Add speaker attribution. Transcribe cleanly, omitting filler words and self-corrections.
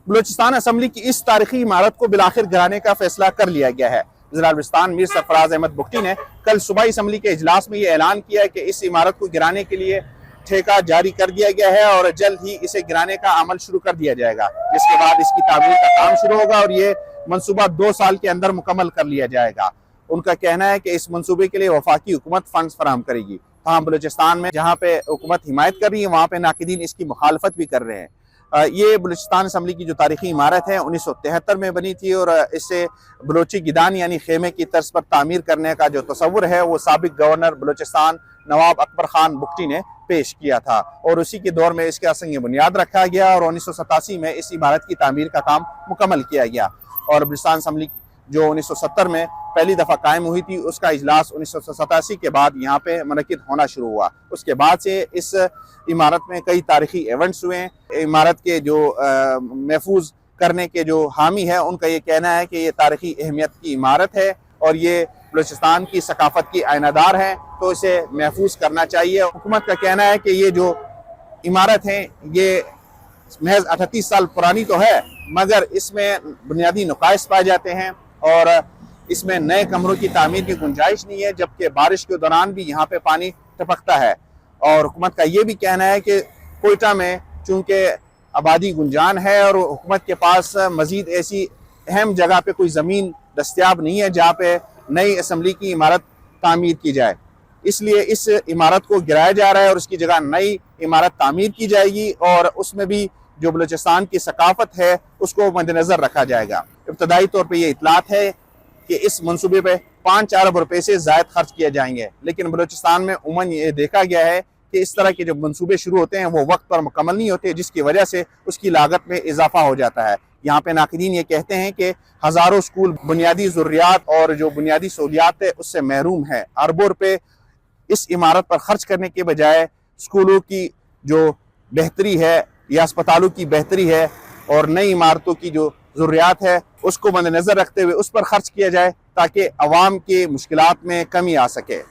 Speaker 1: Balochistan assembly کی اس تاریخی عمارت کو بالآخر گرانے کا فیصلہ کر لیا گیا ہے۔ وزیر بلوچستان میر سرفراز احمد بگٹی نے کل صبح اسمبلی کے اجلاس میں یہ اعلان کیا کہ اس عمارت کو گرانے کے لیے ٹھیکہ جاری کر دیا گیا ہے اور جلد ہی اسے گرانے کا عمل شروع کر دیا جائے گا، جس کے بعد اس کی تعمیر کا کام شروع ہوگا اور یہ منصوبہ 2 سال کے اندر مکمل کر لیا جائے گا۔ ان کا کہنا ہے کہ اس منصوبے کے لیے وفاقی حکومت فنڈز فراہم کرے گی۔ ہاں، بلوچستان میں جہاں پہ حکومت حمایت کر رہی ہے وہاں پہ ناقدین اس کی مخالفت بھی کر رہے ہیں۔ یہ بلوچستان اسمبلی کی جو تاریخی عمارت ہے 1973 میں بنی تھی اور اسے بلوچی گدان یعنی خیمے کی طرز پر تعمیر کرنے کا جو تصور ہے وہ سابق گورنر بلوچستان نواب اکبر خان بگٹی نے پیش کیا تھا اور اسی کے دور میں اس کا سنگ بنیاد رکھا گیا اور 1987 میں اس عمارت کی تعمیر کا کام مکمل کیا گیا اور بلوچستان اسمبلی جو 1970 میں پہلی دفعہ قائم ہوئی تھی اس کا اجلاس 1987 کے بعد یہاں پہ منعقد ہونا شروع ہوا۔ اس کے بعد سے اس عمارت میں کئی تاریخی ایونٹس ہوئے ہیں۔ عمارت کے جو محفوظ کرنے کے جو حامی ہیں ان کا یہ کہنا ہے کہ یہ تاریخی اہمیت کی عمارت ہے اور یہ بلوچستان کی ثقافت کی آئینہ دار ہے تو اسے محفوظ کرنا چاہیے۔ حکومت کا کہنا ہے کہ یہ جو عمارت ہے یہ محض 38 سال پرانی تو ہے مگر اس میں بنیادی نقائص پائے جاتے ہیں اور اس میں نئے کمروں کی تعمیر کی گنجائش نہیں ہے، جبکہ بارش کے دوران بھی یہاں پہ پانی ٹپکتا ہے۔ اور حکومت کا یہ بھی کہنا ہے کہ کوئٹہ میں چونکہ آبادی گنجان ہے اور حکومت کے پاس مزید ایسی اہم جگہ پہ کوئی زمین دستیاب نہیں ہے جہاں پہ نئی اسمبلی کی عمارت تعمیر کی جائے، اس لیے اس عمارت کو گرایا جا رہا ہے اور اس کی جگہ نئی عمارت تعمیر کی جائے گی اور اس میں بھی جو بلوچستان کی ثقافت ہے اس کو مد نظر رکھا جائے گا۔ ابتدائی طور پہ یہ اطلاعات ہے کہ اس منصوبے پہ 5 ارب روپے سے زائد خرچ کیے جائیں گے، لیکن بلوچستان میں عموماً یہ دیکھا گیا ہے کہ اس طرح کے جو منصوبے شروع ہوتے ہیں وہ وقت پر مکمل نہیں ہوتے، جس کی وجہ سے اس کی لاگت میں اضافہ ہو جاتا ہے۔ یہاں پہ ناقدین یہ کہتے ہیں کہ ہزاروں اسکول بنیادی ضروریات اور جو بنیادی سہولیات ہے اس سے محروم ہے۔ اربوں روپے اس عمارت پر خرچ کرنے کے بجائے اسکولوں کی جو بہتری ہے یا اسپتالوں کی بہتری ہے اور نئی عمارتوں کی جو ضروریات ہے اس کو مد نظر رکھتے ہوئے اس پر خرچ کیا جائے تاکہ عوام کے مشکلات میں کمی آ سکے۔